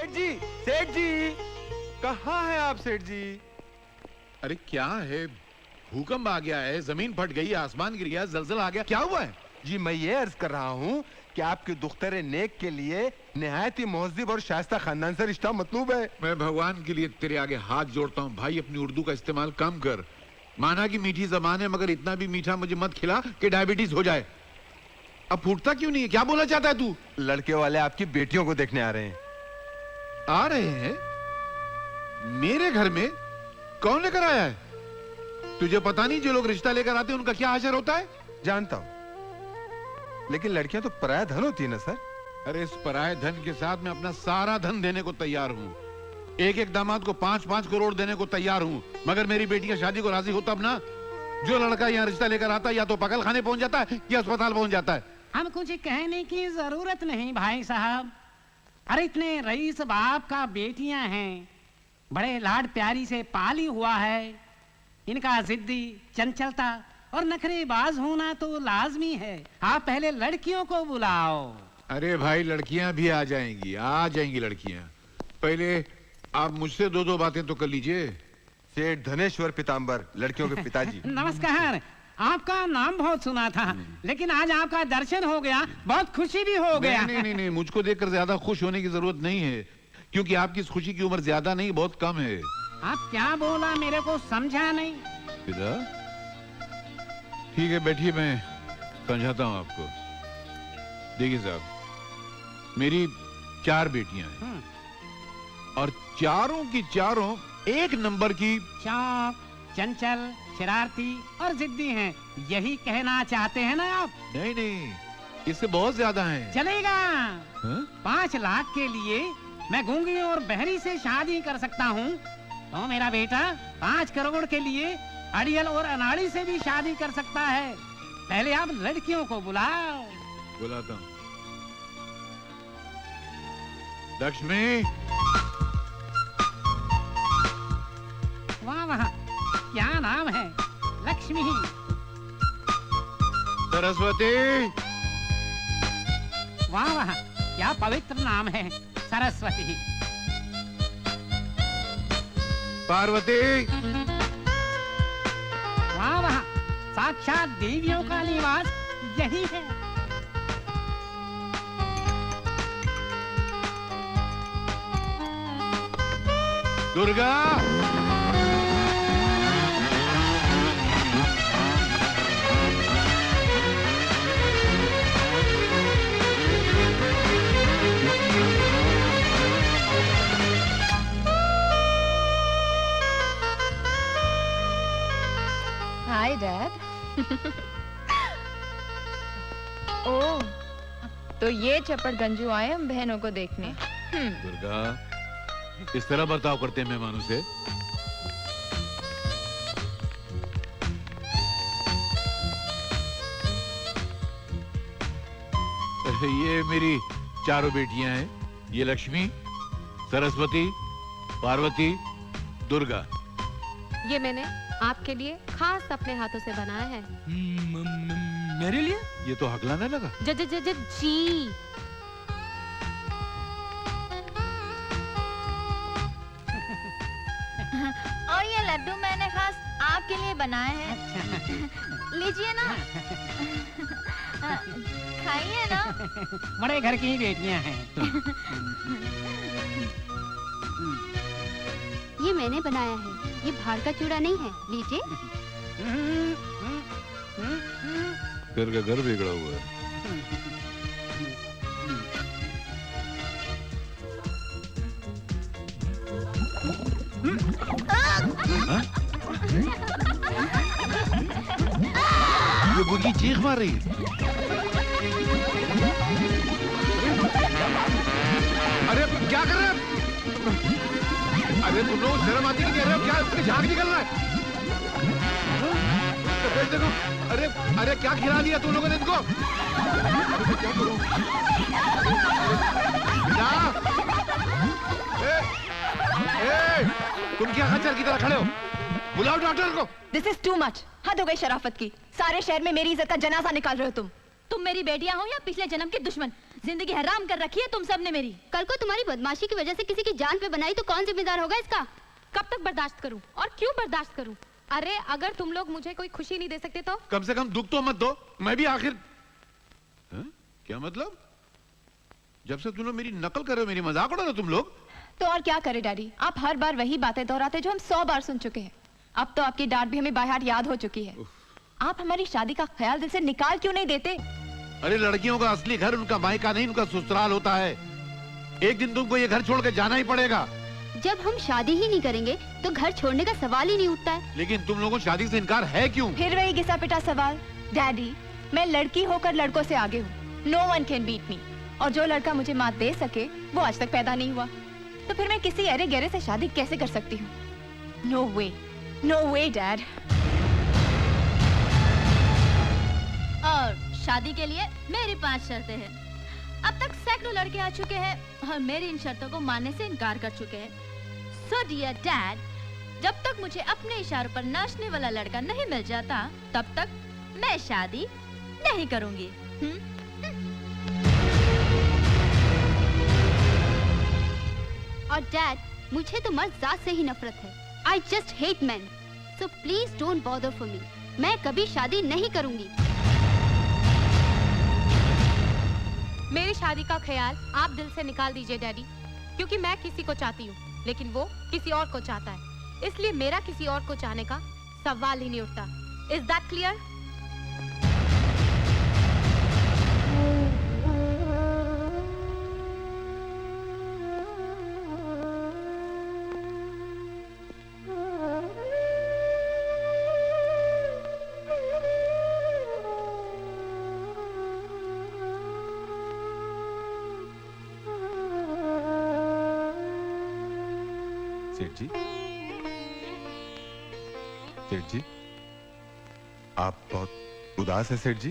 सेठ जी कहाँ हैं आप सेठ जी? अरे क्या है, भूकंप आ गया है, जमीन फट गई, आसमान गिर गया, जलजला आ गया, क्या हुआ है? जी मैं ये अर्ज कर रहा हूँ कि आपकी दुख्तर नेक के लिए निहायत ही मोहज़्ज़िब और शाइस्ता खानदान से रिश्ता मतलूब है। मैं भगवान के लिए तेरे आगे हाथ जोड़ता हूँ भाई, अपनी उर्दू का इस्तेमाल कम कर। माना कि मीठी जबान है, मगर इतना भी मीठा मुझे मत खिला कि डायबिटीज हो जाए। अब फूटता क्यों नहीं है, क्या बोलना चाहता है तू? लड़के वाले आपकी बेटियों को देखने आ रहे हैं। आ रहे हैं? मेरे घर में कौन लेकर आया है? तुझे पता नहीं जो लोग रिश्ता लेकर आते हैं उनका क्या असर होता है? जानता हूँ, लेकिन लड़कियां तो पराया धन होती है ना सर। अरे इस पराये धन के साथ मैं अपना सारा धन देने को तैयार हूँ। एक एक दामाद को 5-5 करोड़ देने को तैयार हूँ, मगर मेरी बेटी की शादी को राजी हो तब ना। जो लड़का यहाँ रिश्ता लेकर आता है या तो पागल खाने पहुंच जाता है या अस्पताल पहुंच जाता है। हम कुछ कहने की जरूरत नहीं भाई साहब। अरे इतने रईस बाप का बेटियां हैं, बड़े लाड प्यारी से पाली हुआ है। इनका जिद्दी, चंचलता और नखरेबाज होना तो लाजमी है। आप पहले लड़कियों को बुलाओ। अरे भाई लड़कियां भी आ जाएंगी लड़कियां। पहले आप मुझसे दो बातें तो कर लीजिए। सेठ धनेश्वर पीताम्बर, लड़कियों के पिताजी। नमस्कार। आपका नाम बहुत सुना था, लेकिन आज आपका दर्शन हो गया, बहुत खुशी भी हो गया। नहीं, मुझको देखकर ज्यादा खुश होने की जरूरत नहीं है, क्योंकि आपकी इस खुशी की उम्र ज्यादा नहीं, बहुत कम है। आप क्या बोला मेरे को समझा नहीं। पिता ठीक है, बैठिए, मैं समझाता हूँ आपको। देखिए साहब, मेरी 4 बेटियां हैं और चारों की चारों एक नंबर की चाक, चंचल, शरारती और जिद्दी हैं। यही कहना चाहते हैं ना आप? नहीं, इससे बहुत ज्यादा हैं। चलेगा। हाँ? 5 लाख के लिए मैं गूंगी और बहरी से शादी कर सकता हूँ, तो मेरा बेटा 5 करोड़ के लिए अड़ियल और अनाड़ी से भी शादी कर सकता है। पहले आप लड़कियों को बुलाओ। बुलाता हूँ। लक्ष्मी। वाह वाह, क्या नाम है? लक्ष्मी। सरस्वती। वाह वाह, क्या पवित्र नाम है, सरस्वती। पार्वती। वाह वाह, साक्षात देवियों का निवास यही है। दुर्गा। Hi dad. ओह, तो ये चपड़ गंजू आए हम बहनों को देखने। दुर्गा, इस तरह बर्ताव करते हैं मेहमानों से? ये मेरी चारों बेटियां हैं, ये लक्ष्मी, सरस्वती, पार्वती, दुर्गा। ये मैंने आपके लिए खास अपने हाथों से बनाया है। मेरे लिए? ये तो हकलाने लगा। ज ज ज ज जी। और ये लड्डू मैंने खास आपके लिए बनाए हैं। लीजिए ना, खाइए ना। बड़े घर की बेटियां हैं। ये मैंने बनाया है, ये बाहर का चूड़ा नहीं है, लीजिए। घर का घर बिगड़ा हुआ है। ये बुढ़ी चीख मार रही है। अरे क्या कर रहे हैं? अरे तुम लोग शर्म आती नहीं, कह रहे हो क्या? इसकी झाग निकल रहा है। देखो, अरे क्या खिला दिया तुम लोगों ने इनको? क्या करूं? तुम क्या खच्चर की तरह खड़े हो? बुलाओ डॉक्टर को। This is too much. हद हो गई शराफत की। सारे शहर में मेरी इज्जत का जनाजा निकाल रहे हो तुम। तुम मेरी बेटियां हो या पिछले जन्म के दुश्मन, जिंदगी हराम कर रखी है तुम सबने मेरी। कल को तुम्हारी बदमाशी की वजह से किसी की जान पे बनाई तो कौन जिम्मेदार होगा इसका? कब तक बर्दाश्त करूं और क्यों बर्दाश्त करूं? अरे अगर तुम लोग मुझे कोई खुशी नहीं दे सकते तो? कम से कम दुख तो मत दो। मैं भी आखिर क्या मतलब? जब से तुम लोग मेरी नकल कर रहे हो, मेरी मजाक उड़ा रहे हो तुम लोग। तो और क्या करे डैडी, आप हर बार वही बातें दोहराते जो हम 100 बार सुन चुके हैं। अब तो आपकी डांट भी हमें बाय हार्ट याद हो चुकी है। आप हमारी शादी का ख्याल दिल से निकाल क्यों नहीं देते? अरे लड़कियों का असली घर उनका मायका नहीं, उनका ससुराल होता है। एक दिन तुमको ये घर छोड़ के जाना ही पड़ेगा। जब हम शादी ही नहीं करेंगे तो घर छोड़ने का सवाल ही नहीं उठता है। लेकिन तुम लोगों को शादी से इनकार है क्यों? फिर वही घिसा पिटा सवाल। डैडी, मैं लड़की होकर लड़कों से आगे हूँ। No one can beat me. और जो लड़का मुझे मात दे सके वो आज तक पैदा नहीं हुआ, तो फिर मैं किसी अरे गहरे से शादी कैसे कर सकती हूँ? नो वे, नो वे डैड। और शादी के लिए मेरी 5 शर्तें हैं। अब तक सैकड़ों लड़के आ चुके हैं और मेरी इन शर्तों को मानने से इनकार कर चुके हैं। सो डियर डैड, जब तक मुझे अपने इशारों पर नाचने वाला लड़का नहीं मिल जाता तब तक मैं शादी नहीं करूंगी। और डैड, मुझे तो मर्द जात से ही नफरत है। I just hate man, so please don't bother for me. मैं कभी शादी नहीं करूंगी। मेरी शादी का ख्याल आप दिल से निकाल दीजिए डैडी, क्योंकि मैं किसी को चाहती हूँ लेकिन वो किसी और को चाहता है, इसलिए मेरा किसी और को चाहने का सवाल ही नहीं उठता। Is that clear? सेठ जी, सेठ जी, आप बहुत उदास है सेठ जी।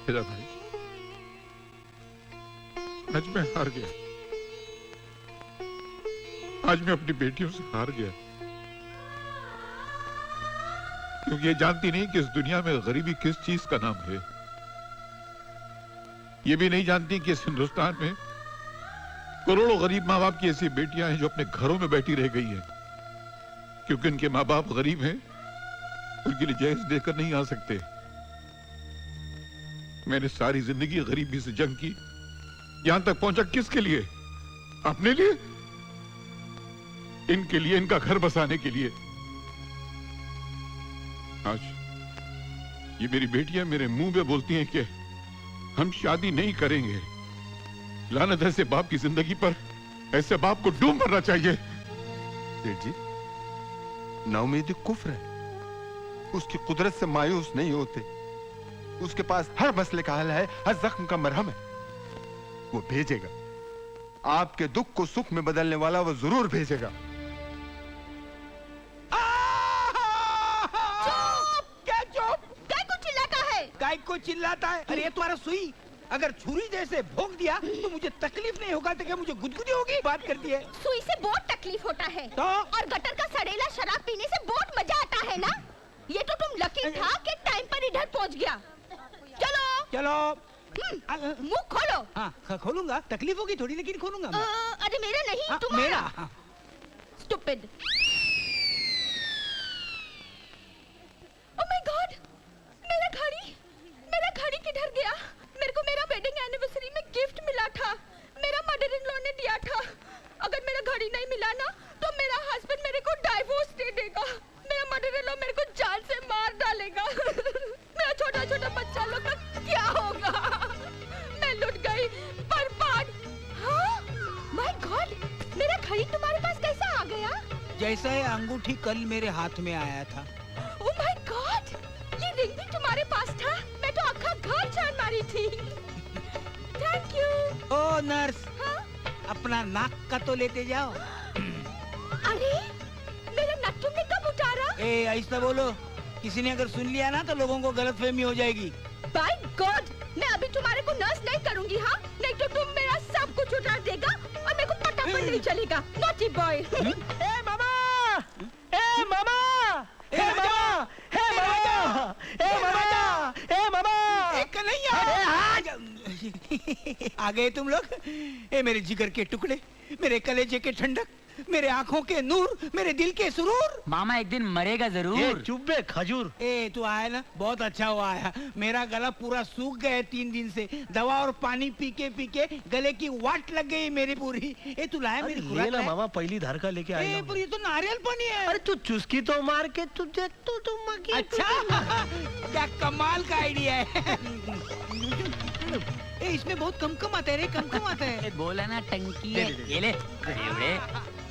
मेरा भाई, आज मैं हार गया। आज मैं अपनी बेटियों से हार गया, क्योंकि ये जानती नहीं कि इस दुनिया में गरीबी किस चीज का नाम है। ये भी नहीं जानती कि इस हिंदुस्तान में करोड़ों गरीब माँ बाप की ऐसी बेटियां हैं जो अपने घरों में बैठी रह गई हैं, क्योंकि उनके माँ बाप गरीब हैं, उनके लिए जहेज देकर नहीं आ सकते। मैंने सारी जिंदगी गरीबी से जंग की, यहां तक पहुंचा किसके लिए? अपने लिए, इनके लिए, इनका घर बसाने के लिए। आज ये मेरी बेटियां मेरे मुंह पे बोलती हैं कि हम शादी नहीं करेंगे। लानत ऐसे बाप की जिंदगी पर, ऐसे बाप को डूब मरना चाहिए। सेठ जी, नाउमीदी कुफ्र है। उसकी कुदरत से मायूस नहीं होते। उसके पास हर मसले का हल है, हर जख्म का मरहम है। वो भेजेगा, आपके दुख को सुख में बदलने वाला वो जरूर भेजेगा। क्या चुप? क्या कुछ चिल्लाता है? काय को चिल्लाता है? अरे ये तुम्हारा सुई अगर छुरी जैसे भोंक दिया तो मुझे तकलीफ नहीं होगा तो क्या मुझे गुदगुदी होगी? बात करती है। सुई से बहुत तकलीफ होता है तो? और गटर का सड़ेला शराब पीने से बहुत मजा आता है ना। ये तो तुम लकी था कि टाइम पर इधर पहुंच गया। चलो चलो। मुंह खोलो। हाँ खोलूंगा, तकलीफ होगी थोड़ी लेकिन खोलूंगा मैं। अरे मेरा नहीं, हाँ, तुम्हारा। मेरा। स्टूपिड। ओह माय गॉड, मेरा घड़ी किधर गया? मेरे को मेरा वेडिंग एनिवर्सरी में गिफ्ट मिला था, मेरा मदर इन लॉ ने दिया था। अगर मेरा घड़ी नहीं मिला ना तो मेरा हस्बैंड मेरे को डाइवोर्स दे देगा। मेरा मदर इन लॉ मेरे को जान से मार डालेगा। मेरा छोटा छोटा बच्चा लोग का क्या होगा? मैं लुट गई, बर्बाद। हाँ? माय गॉड, मेरा घड़ी तुम्हारे पास कैसा आ गया? जैसा ये अंगूठी कल मेरे हाथ में आया था। ओह माय गॉड, ये रिंग भी तुम्हारे पास था? मैं तो आखा घर छान मारी थी। Thank you. ओ नर्स, हाँ? अपना नाक का तो लेते जाओ। अरे मेरा नक तुमने कब उतारा? ए ऐसा बोलो, किसी ने अगर सुन लिया ना तो लोगों को गलतफहमी हो जाएगी। बाय गॉड, मैं अभी तुम्हारे को नर्स नहीं करूंगी। हाँ, नहीं तो तुम मेरा सब कुछ उतार देगा और मेरे को पता पर नहीं चलेगा। Naughty boy. ए मामा, ए मामा, ए मामा, ए मामा, ए मामा, ए आ गए तुम लोग। ए मेरे जिगर के टुकड़े, मेरे कलेजे के ठंडक, मेरे आंखों के नूर, मेरे दिल के सुरूर। मामा एक दिन मरेगा जरूर। चुप बे खजूर। ए तू आया ना, बहुत अच्छा हुआ आया। मेरा गला पूरा सूख गया है 3 दिन से। दवा और पानी पी के गले की वाट लग गई मेरी पूरी। ए तू लाया मेरी खुराक ले ना लाया? मामा, पहली धार का लेके ए आया पर ये तो नारियल पानी है। अरे तू चुस्की तो मार के तुझे तू मगी। अच्छा क्या कमाल का आइडिया है। ए इसमें बहुत कम आता है रे, कम आता है। बोला ना टंकी है। ये ले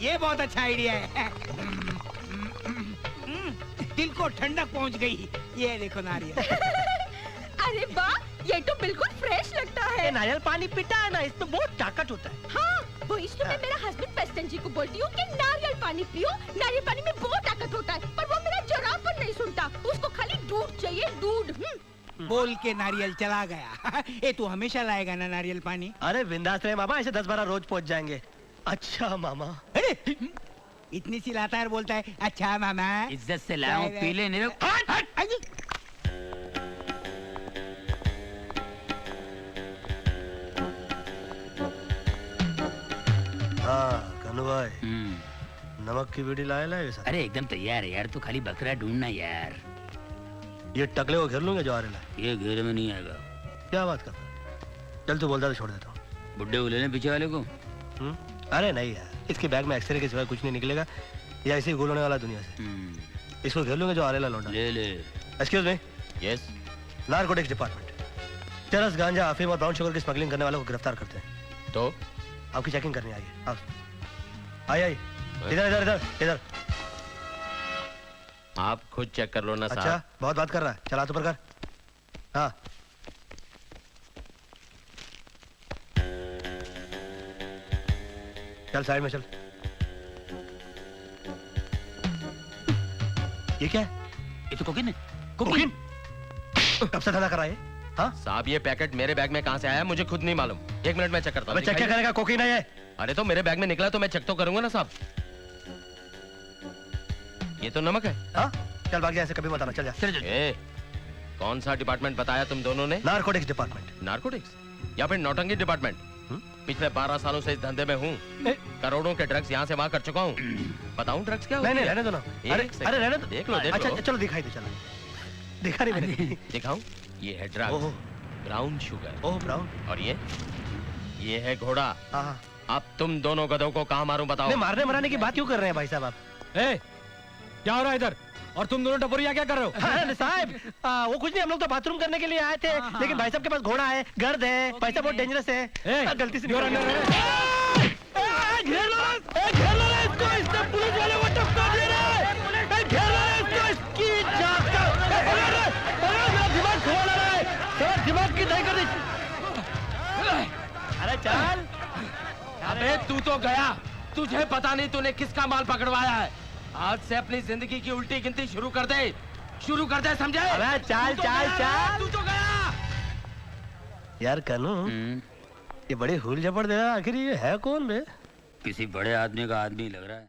ये बहुत अच्छा आइडिया है। दिल को ठंडक पहुंच गई। ये देखो नारियल। अरे वाह, ये तो बिल्कुल फ्रेश लगता है। नारियल पानी पीता है ना, इसमें बहुत ताकत होता है। हाँ, वो इसलिए मैं मेरा हस्बैंड पेस्टन जी को बोलती हूँ कि नारियल पानी पियो। नारियल पानी में बहुत ताकत होता है, पर वो मेरा जरा पर नहीं सुनता। उसको खाली दूध चाहिए, दूध। बोल के नारियल चला गया। ए तू हमेशा लाएगा ना नारियल पानी? अरे बिंदास रहे मामा, ऐसे 10-12 रोज पहुंच जाएंगे। अच्छा मामा। अरे इतनी सी लाता है, बोलता है अच्छा मामा। इज्जत से लाओ, पी ले। नहीं हाँ कन्नू भाई, नमक की बीड़ी लाए अरे एकदम तैयार है यार, तू खाली बकरा ढूंढना यार। ये टकले को घेर लूंगे जो आ रहे। ये घेरे में नहीं आएगा। क्या बात कर रहा है? चल तू बोलता तो छोड़ देता हूँ। बुड्ढे को लेने पीछे वाले को। अरे नहीं यार, इसके बैग में एक्सरे के सिवाय कुछ नहीं निकलेगा, या ऐसे ही गोल होने वाला दुनिया से। इसको घेर लूंगे जो आ रहा लौंडा। ले ले। Excuse me. Yes. Narcotics department. चरस, गांजा, अफीम और ब्राउन शुगर की स्मगलिंग करने वालों को गिरफ्तार करते हैं। तो आपकी चेकिंग करनी आई है। आई इधर इधर इधर इधर। आप खुद चेक कर लो ना साहब। अच्छा बहुत बात कर रहा है, चला तो पर कर। हाँ चल साइड में चल। ये क्या है? ये तो कोकीन है। कोकीन? कब से धंधा कर रहा है? हाँ साहब ये पैकेट मेरे बैग में कहाँ से आया मुझे खुद नहीं मालूम। 1 मिनट में चेक करता हूँ। चेक क्या करेगा? कोकीन है ये। अरे तो मेरे बैग में निकला तो मैं चेक तो करूंगा ना साहब। ये तो नमक है। हाँ चल भाग जा, ऐसे कभी मत आना, चल जा। ए, कौन सा डिपार्टमेंट बताया तुम दोनों ने? Narcotics department. नारकोटिक्स या फिर नौटंकी डिपार्टमेंट? पिछले 12 सालों से इस धंधे में हूँ। करोड़ों के ड्रग्स यहाँ से वहाँ कर चुका हूँ। बताऊँ ड्रग्स क्या? नहीं रहने दो ना। अरे रहने दो। देख लो। अच्छा चलो दिखाई दे, चलो दिखा नहीं मैंने। दिखाऊं? ये है ड्रग्स, ब्राउन शुगर। ओह ब्राउन। और ये है घोड़ा। हाँ अब तुम दोनों गधों को कहाँ मारूं बताओ? मारने मराने की बात क्यों कर रहे हैं भाई साहब आप? क्या हो रहा है इधर? और तुम दोनों टपोरिया क्या कर रहे हो? साहब वो कुछ नहीं, हम लोग तो बाथरूम करने के लिए आए थे, लेकिन भाई साहब के पास घोड़ा है, गर्द है, भाई साहब बहुत डेंजरस है। गलती से पुलिस वाले वो टपका दे रहे हैं। दिमाग खवा रहा है, दिमाग की दही कर दी। अरे चल। अबे तू तो गया, तुझे पता नहीं तूने किसका माल पकड़वाया है। आज से अपनी जिंदगी की उल्टी गिनती शुरू कर दे, समझे? अबे चल चल चल। तू तो गया यार कन्नू, ये बड़े हुल झपड़ दे रहा है, आखिर ये है कौन बे? किसी बड़े आदमी का आदमी लग रहा है।